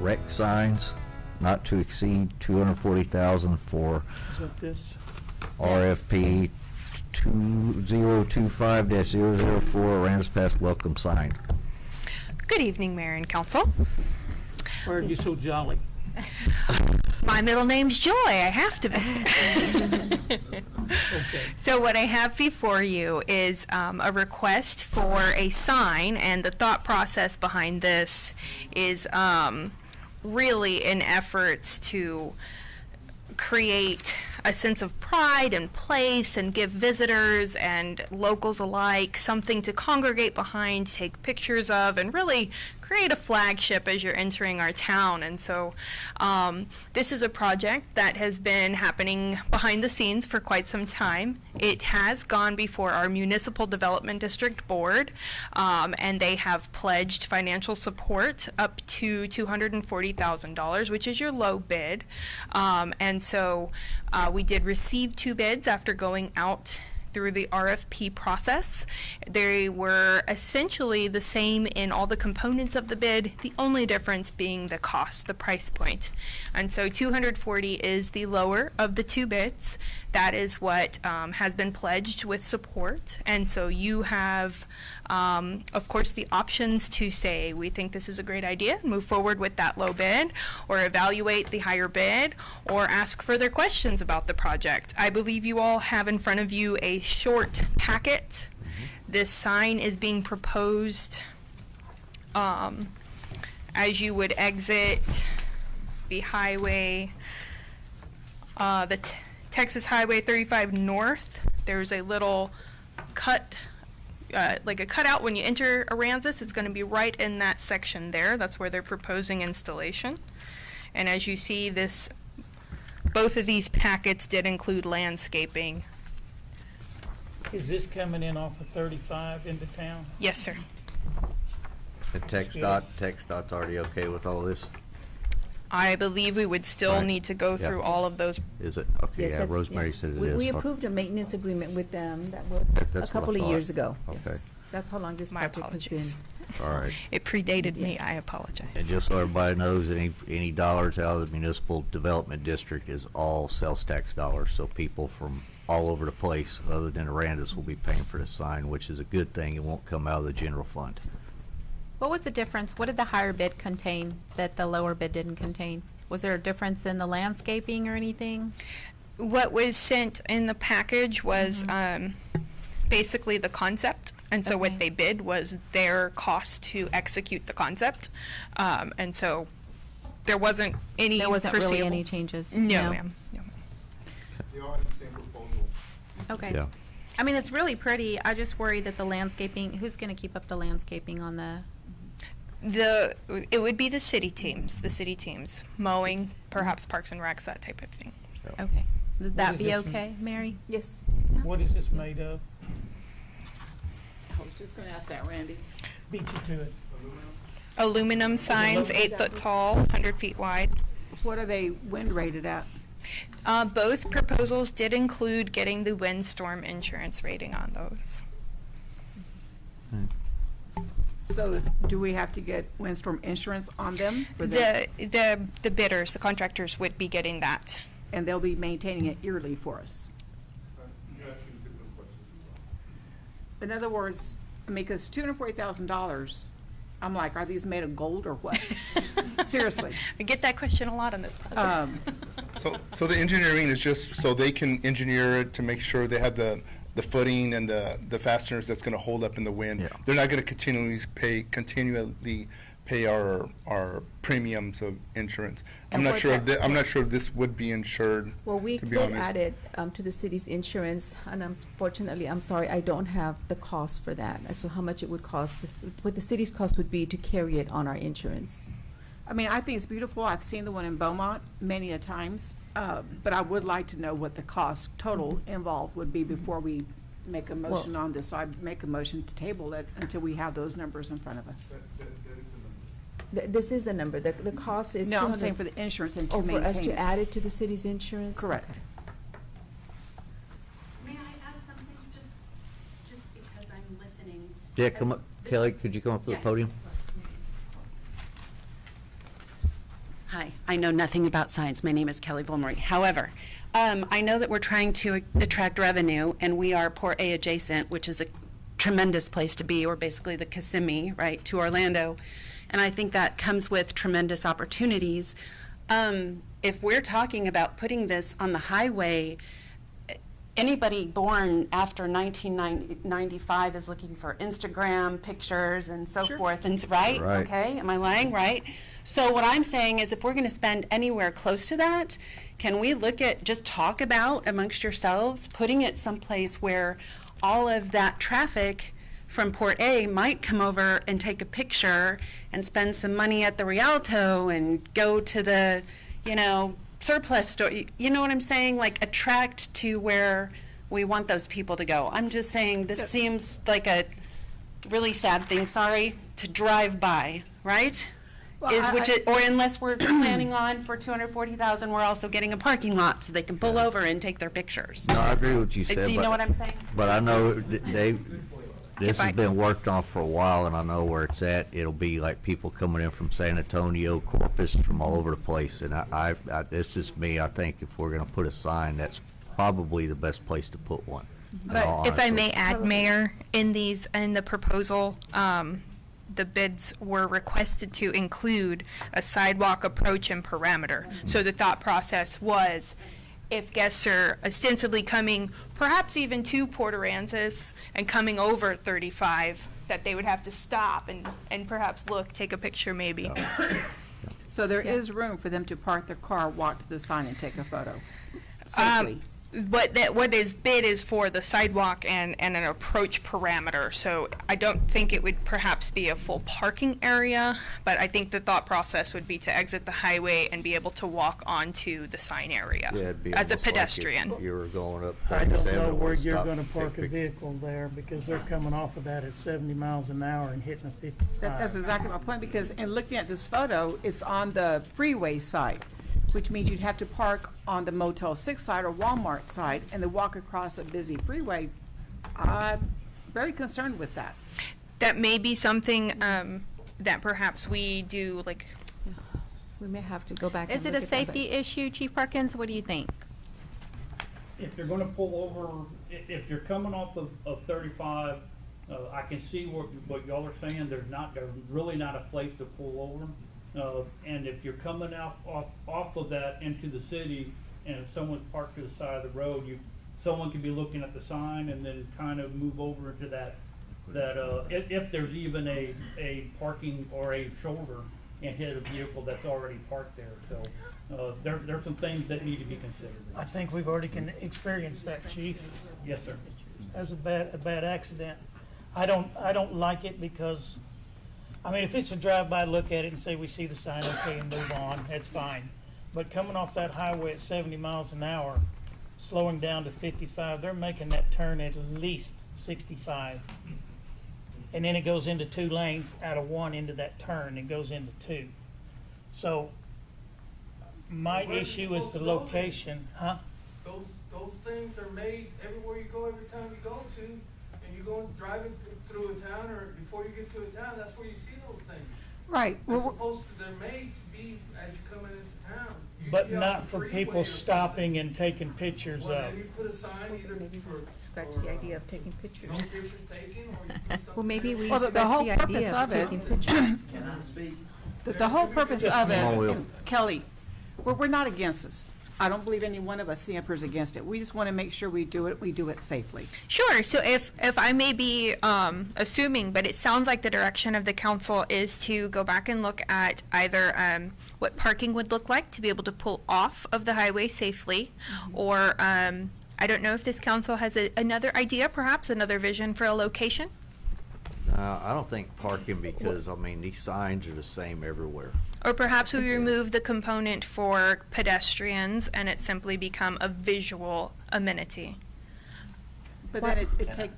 rec signs, not to exceed $240,000 for Is that this? RFP 2025-004 Aransas Pass welcome sign. Good evening, Mayor and Council. Why are you so jolly? My middle name's Joy. I have to be. Okay. So what I have before you is a request for a sign, and the thought process behind this is really in efforts to create a sense of pride and place and give visitors and locals alike something to congregate behind, take pictures of, and really create a flagship as you're entering our town. And so this is a project that has been happening behind the scenes for quite some time. It has gone before our Municipal Development District Board, and they have pledged financial support up to $240,000, which is your low bid. And so we did receive 2 bids after going out through the RFP process. They were essentially the same in all the components of the bid, the only difference being the cost, the price point. And so 240 is the lower of the 2 bids. That is what has been pledged with support. And so you have, of course, the options to say, we think this is a great idea, move forward with that low bid, or evaluate the higher bid, or ask further questions about the project. I believe you all have in front of you a short packet. This sign is being proposed as you would exit the highway, the Texas Highway 35 North. There's a little cut, like a cutout when you enter Aransas. It's going to be right in that section there. That's where they're proposing installation. And as you see, both of these packets did include landscaping. Is this coming in off of 35 into town? Yes, sir. The TxDOT's already okay with all this? I believe we would still Right. need to go Yeah. through all of those. Is it? Okay, Yes, yeah, that's- Rosemary yeah. said it we, is. We Okay. approved a maintenance agreement with them that was That's a what I couple of thought. years ago. Okay. Yes. That's how long this My project has been. apologies. All right. It predated me. Yes. I apologize. And just so everybody knows, any dollars out of the municipal development district is all sales tax dollars. So people from all over the place, other than Aransas, will be paying for the sign, which is a good thing. It won't come out of the general fund. What was the difference? What did the higher bid contain that the lower bid didn't contain? Was there a difference in the landscaping or anything? What was sent in the package was basically the concept. And so Okay. what they bid was their cost to execute the concept. And so there wasn't any There wasn't really foreseeable- any changes? No, ma'am. No. They all have the same proposal. Okay. Yeah. I mean, it's really pretty. I just worry that the landscaping, who's going to keep up the landscaping on the? It would be the city teams, mowing, perhaps Parks and Recs, that type of thing. Okay. Would What that is be this? okay, Mary? Yes. What is this made of? I was just gonna ask that, Randy. Beat you to it. Aluminum signs, 8 foot tall, 100 feet wide. What are they wind rated at? Both proposals did include getting the windstorm insurance rating on those. So do we have to get windstorm insurance on them? For the- The bidders, the contractors would be getting that. And they'll be maintaining it yearly for us? You're asking different questions as well. In other words, I mean, because $240,000, I'm like, are these made of gold or what? Seriously. I get that question a lot on this project. So the engineering is just so they can engineer it to make sure they have the footing and the fasteners that's gonna hold up in the wind. Yeah. They're not gonna continually pay our premiums of insurance. I'm And not what's sure if that I'm for? not sure if this would be insured, Well, we to be could honest. add it to the city's insurance, and unfortunately, I'm sorry, I don't have the cost for that. As to how much it would cost, what the city's cost would be to carry it on our insurance. I mean, I think it's beautiful. I've seen the one in Beaumont many a times, but I would like to know what the cost total involved would be before we make a motion on this. So I'd make a motion to table it until we have those numbers in front of us. This is the number. The cost is No, I'm 200 saying for the insurance and to Oh, for us maintain to it. add it to the city's insurance? Correct. Okay. May I add something, just because I'm listening? Yeah, come up, This Kelly, is- could you come up to the Yes. podium? I know nothing about science. My name is Kelly Volmering. However, I know that we're trying to attract revenue, and we are Port A adjacent, which is a tremendous place to be, or basically the Kissimmee, right, to Orlando. And I think that comes with tremendous opportunities. If we're talking about putting this on the highway, anybody born after 1995 is looking for Instagram pictures and so forth, and right? Right. Okay, am I lying? Right. So what I'm saying is, if we're going to spend anywhere close to that, can we look at, just talk about amongst yourselves, putting it someplace where all of that traffic from Port A might come over and take a picture and spend some money at the Rialto and go to the, surplus store. You know what I'm saying? Like, attract to where we want those people to go. I'm just saying, this seems like a really sad thing, sorry, to drive by, right? Or unless we're planning on for 240,000, we're also getting a parking lot so they can pull over and take their pictures. No, I agree with what you said. Do you know what I'm saying? But I know this has been worked on for a while, and I know where it's at. It'll be like people coming in from San Antonio, Corpus, from all over the place. And I this is me. I think if we're going to put a sign, that's probably the best place to put one. But if I may add, Mayor, in the proposal, the bids were requested to include a sidewalk approach and parameter. So the thought process was, if guests are ostensibly coming, perhaps even to Port Aransas and coming over 35, that they would have to stop and perhaps look, take a picture maybe. So there is room for them to park their car, walk to the sign, and take a photo safely. What is bid is for the sidewalk and an approach parameter. So I don't think it would perhaps be a full parking area, but I think the thought process would be to exit the highway and be able to walk onto the sign area Yeah, it'd be as a almost like if pedestrian. you were going up I don't 37 know where and you're stop gonna and park take a pictures. vehicle there, because they're coming off of that at 70 miles an hour and hitting a 55. That's exactly my point, because in looking at this photo, it's on the freeway side, which means you'd have to park on the Motel 6 side or Walmart side and then walk across a busy freeway. I'm very concerned with that. That may be something that perhaps we do, like, We may have to go back and Is it look a at that, but- safety issue, Chief Perkins? What do you think? If you're gonna pull over, if you're coming off of 35, I can see what y'all are saying, there's really not a place to pull over. And if you're coming off of that into the city, and if someone's parked to the side of the road, someone could be looking at the sign and then kind of move over into that, if there's even a parking or a shoulder, and hit a vehicle that's already parked there. So there's some things that need to be considered. I think we've already experienced that, Chief, Yes, sir. as a bad accident. I don't like it because, I mean, if it's a drive-by, look at it and say we see the sign, okay, and move on, that's fine. But coming off that highway at 70 miles an hour, slowing down to 55, they're making that turn at least 65. And then it goes into 2 lanes out of 1 into that turn, it goes into 2. So my issue is the location, huh? Those things are made everywhere you go, every time you go to, and you're going driving through a town, or before you get to a town, that's where you see those things. Right. They're made to be as you're coming into town. But Usually not on for the freeway people or stopping and taking pictures something. Well, of. then you put a sign either Maybe for. we scratch for, the idea of taking pictures. No pictures taken, or you put something. Well, maybe we Well, the scratch whole the purpose idea of of it- taking pictures. Can I speak? The whole purpose of Oh, Will. it, Kelly, we're not against this. I don't believe any one of us here is against it. We just want to make sure we do it safely. Sure. So if I may be assuming, but it sounds like the direction of the council is to go back and look at either what parking would look like to be able to pull off of the highway safely, or I don't know if this council has another idea, perhaps another vision for a location. I don't think parking, because, I mean, these signs are the same everywhere. Or perhaps we remove the component for pedestrians and it simply become a visual amenity. But then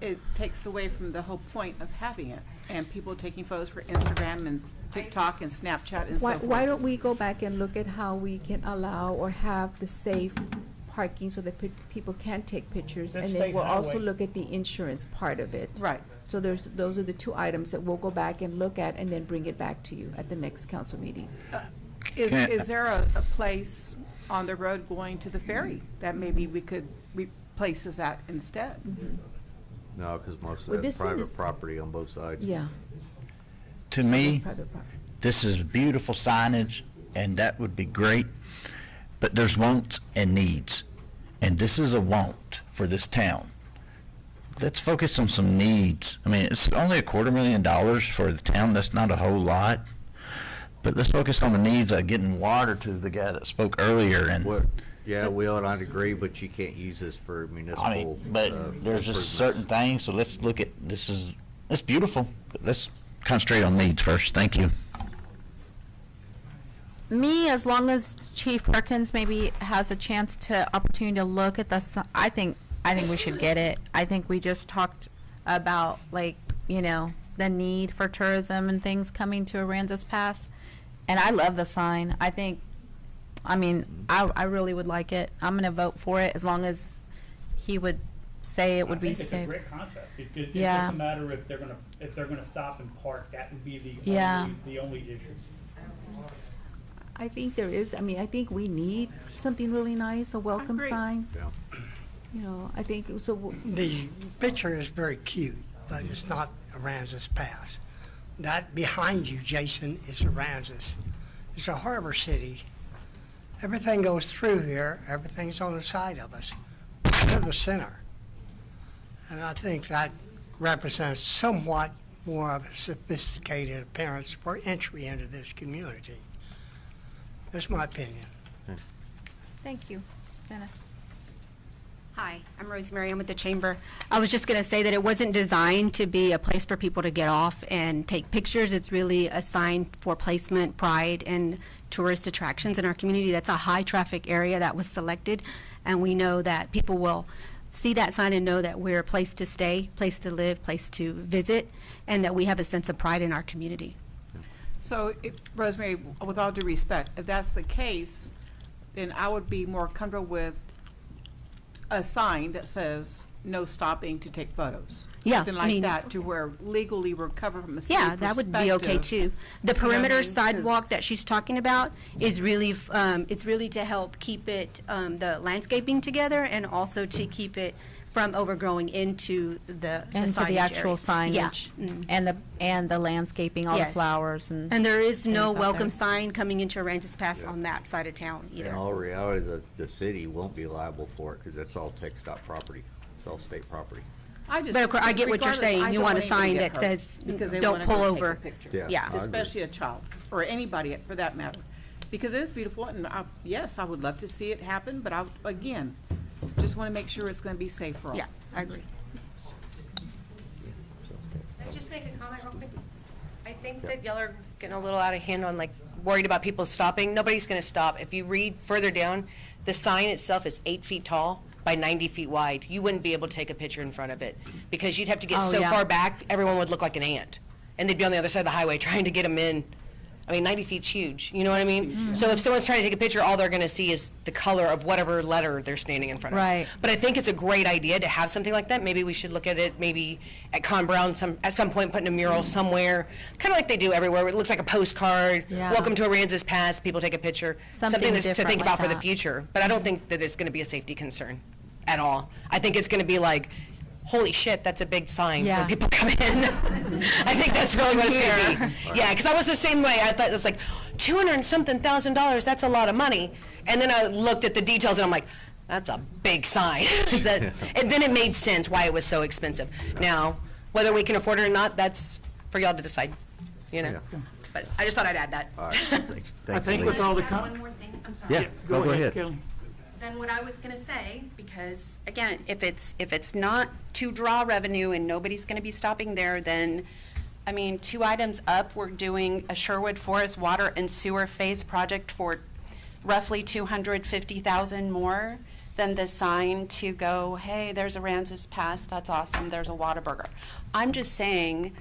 it takes away from the whole point of having it, and people taking photos for Instagram and TikTok and Snapchat and so forth. Why don't we go back and look at how we can allow or have the safe parking so that people can take pictures? That's And then state we'll also highway. look at the insurance part of it. Right. So those are the 2 items that we'll go back and look at and then bring it back to you at the next council meeting. Is there a place on the road going to the ferry that maybe we could replace this at instead? No, because most Well, of that's this is- private property on both sides. Yeah. To It's me, private property. this is beautiful signage, and that would be great, but there's wants and needs, and this is a want for this town. Let's focus on some needs. I mean, it's only $250,000 for the town. That's not a whole lot, but let's focus on the needs of getting water to the guy that spoke earlier. And What, yeah, we ought not agree, but you can't use this for municipal. I mean, but there's just certain things. So let's look at this. It's beautiful, but let's concentrate on needs first. Thank you. Me, as long as Chief Perkins maybe has a chance opportunity to look at I think we should get it. I think we just talked about, like, the need for tourism and things coming to Aransas Pass. And I love the sign. I really would like it. I'm going to vote for it as long as he would say it would be I think it's a safe. great concept. It's Yeah. just a matter if they're gonna stop and park, that would be Yeah. the only issue. I think there is, I think we need something really nice, a welcome agree. sign. Yeah. I think, so, The picture is very cute, but it's not Aransas Pass. That behind you, Jason, is Aransas. It's a harbor city. Everything goes through here. Everything's on the side of us. We're the center. And I think that represents somewhat more of a sophisticated appearance for entry into this community. That's my opinion. Thank you, Dennis. Hi, I'm Rosemary. I'm with the Chamber. I was just going to say that it wasn't designed to be a place for people to get off and take pictures. It's really a sign for placement, pride, and tourist attractions in our community. That's a high-traffic area that was selected, and we know that people will see that sign and know that we're a place to stay, place to live, place to visit, and that we have a sense of pride in our community. So, Rosemary, with all due respect, if that's the case, then I would be more comfortable with a sign that says no stopping to take photos. Yeah, Something I like mean- that, to where legally we're covered from a city Yeah, that would be okay perspective. too. The You know what I perimeter mean? 'Cause- sidewalk that she's talking about is really, it's really to help keep it, the landscaping together and also to keep it from overgrowing into the Into signage the actual area. Yeah. signage Mm. and the landscaping, all the Yes. flowers and. And there is no things out welcome there. sign coming into Aransas Pass on that side of town In either. all reality, the city won't be liable for it because that's all TxDOT property. It's all state property. I just, But of course, I get what you're regardless, saying. I You don't want a anybody to sign get that hurt says, because they "Don't wanna pull go take a over." picture. Yeah. Yeah. I agree. Especially a child, or anybody for that matter. Because it is beautiful, and yes, I would love to see it happen, but again, just want to make sure it's going to be safe for all. Yeah, I agree. Can I just make a comment real quick? I think that y'all are getting a little out of hand on, like, worried about people stopping. Nobody's gonna stop. If you read further down, the sign itself is 8 feet tall by 90 feet wide. You wouldn't be able to take a picture in front of it, because you'd have to get Oh, so yeah. far back, everyone would look like an ant. And they'd be on the other side of the highway trying to get them in. I mean, 90 feet's huge, you know what I mean? So if someone's trying to take a picture, all they're gonna see is the color of whatever letter they're standing in front of. Right. But I think it's a great idea to have something like that. Maybe we should look at it, maybe at Con Brown, at some point, putting a mural somewhere, kind of like they do everywhere. It looks like a postcard. Yeah. Welcome to Aransas Pass. People take a picture. Something that's to different think like about for the that. future. But I don't think that it's going to be a safety concern at all. I think it's going to be like, holy shit, that's a big sign Yeah. when people come in. I think that's really what it's going to be. Yeah, because I was the same way. I thought it was like $200 and something thousand. That's a lot of money. And then I looked at the details and I'm like, that's a big sign. And then it made sense why it was so expensive. Now, whether we can afford it or not, that's for y'all to decide, you know? Yeah. But I just thought I'd add that. All right, thanks. I Thanks, think Elise. with all the One more thing, I'm sorry. Yeah, go ahead. Kelly. Then what I was gonna say, because again, if it's not to draw revenue and nobody's gonna be stopping there, then, I mean, 2 items up, we're doing a Sherwood Forest Water and Sewer Phase Project for roughly $250,000 more than the sign to go, hey, there's Aransas Pass, that's awesome, there's a Whataburger. I'm just saying,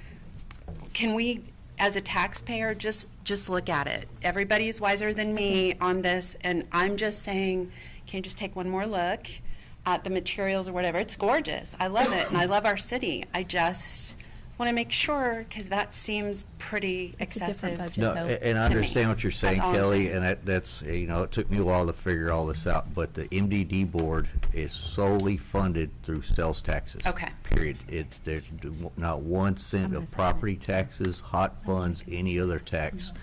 can we, as a taxpayer, just look at it? Everybody's wiser than me on this, and I'm just saying, can you just take one more look at the materials or whatever? It's gorgeous. I love it, and I love our city. I just want to make sure, because that seems pretty It's a different excessive. budget. No, though, and I to me. understand what you're saying, That's all I'm Kelly, saying. and that's, it took me a while to figure all this out, but the MDD board is solely funded through sales taxes. Okay. Period. There's not 1 cent of property taxes, hot funds, any other tax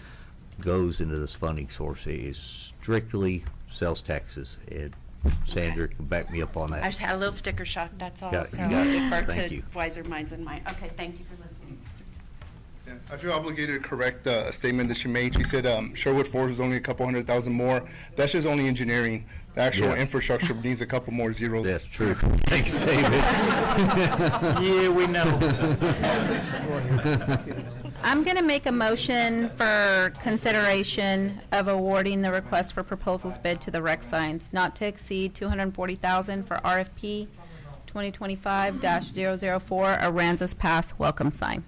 goes into this funding source. It is strictly sales taxes, and Sandra can back me up on that. I just had a little sticker shock, that's all, Got it, so got I it. defer Thank to you. wiser minds than mine. Okay, thank you for listening. Yeah, I feel obligated to correct a statement that she made. She said Sherwood Forest is only a couple $100,000 more. That's just only engineering. The actual Yeah. infrastructure needs a couple more zeros. That's true. Thanks, David. Yeah, we know. I'm going to make a motion for consideration of awarding the request for proposals bid to the rec signs not to exceed $240,000 for RFP 2025-004 Aransas Pass welcome sign.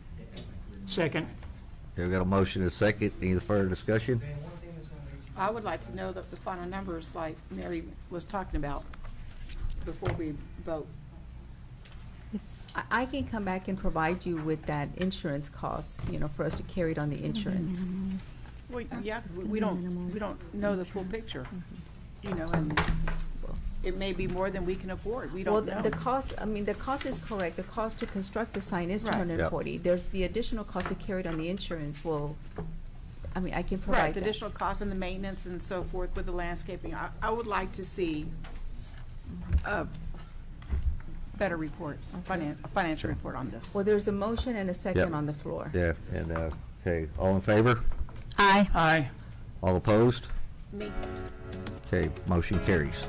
Second. Okay, we got a motion and a second. Any further discussion? I would like to know the final numbers like Mary was talking about before we vote. I can come back and provide you with that insurance cost, for us to carry it on the insurance. Well, yeah, 'cause we don't know the full picture, and it may be more than we can afford. We Well, don't know. the cost, the cost is correct. The cost to construct the sign is Right. $240. There's the additional cost to carry it on the insurance. I can Right, provide the that. additional costs and the maintenance and so forth with the landscaping. I would like to see a better report, a financial report on this. Well, there's a motion and a second Yep. on the floor. Yeah, and, okay, all in favor? Aye. Aye. All opposed? Me. Okay, motion carries.